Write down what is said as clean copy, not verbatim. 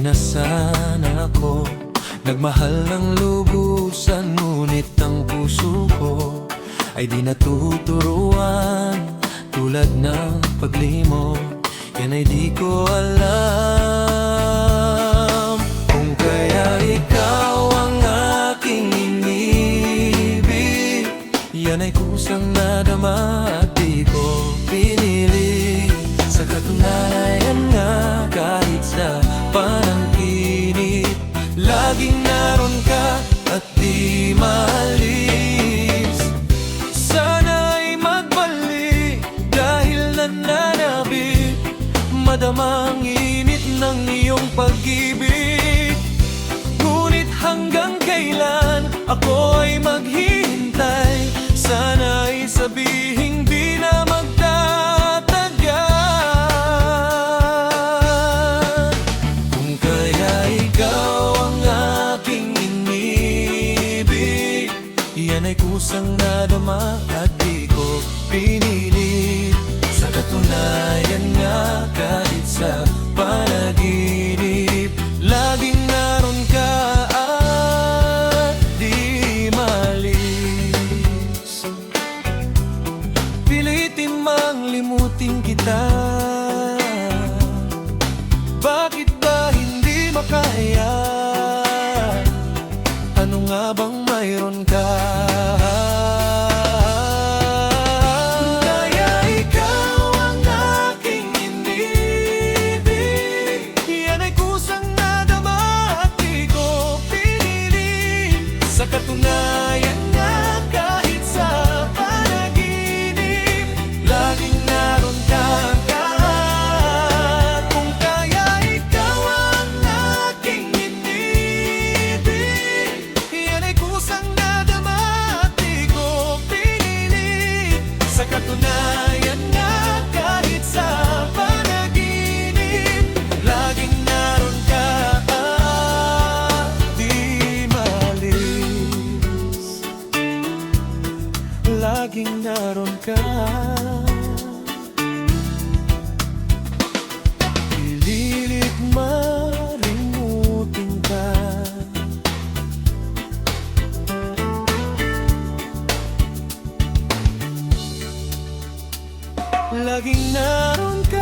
na sana ako nagmahal ng lubusan, ngunit ang puso ko ay di natuturuan. Tulad ng paglimot, yan ay di ko alam. Kung kaya ikaw ang aking inibig, yan ay kusang nadama at di ko pinili. Sa katunayan nga, kahit sa panaginip, laging naroon ka at di maalis. Sana'y magbalik dahil nananabik, madama ang init ng iyong pag-ibig. Ngunit hanggang kailan ako ay maghihintay? Sana'y sabihing di na magtatagal. Kung kaya ikaw ang aking inibig, yan ay kusang nadama at di ko pinilit. Sa katunayan nga, kahit sa panaginip, laging naroon ka at di malis. Pilitin mang limutin kita, bakit ba hindi makaya? Ano nga bang mayroon ka? Kaya ikaw ang aking inibig, yan ay kusang nadama at di ko pinili. Sa katunayan nga, kahit sa panaginip, laging naroon ka. Kung kaya ikaw ang aking inibig, yan ay kusang nadama at di ko pinili. Sa katunayan nga, kahit sa panaginip, laging naroon ka at di malis. Laging naroon ka, pililit marimutin ka. Laging naroon ka.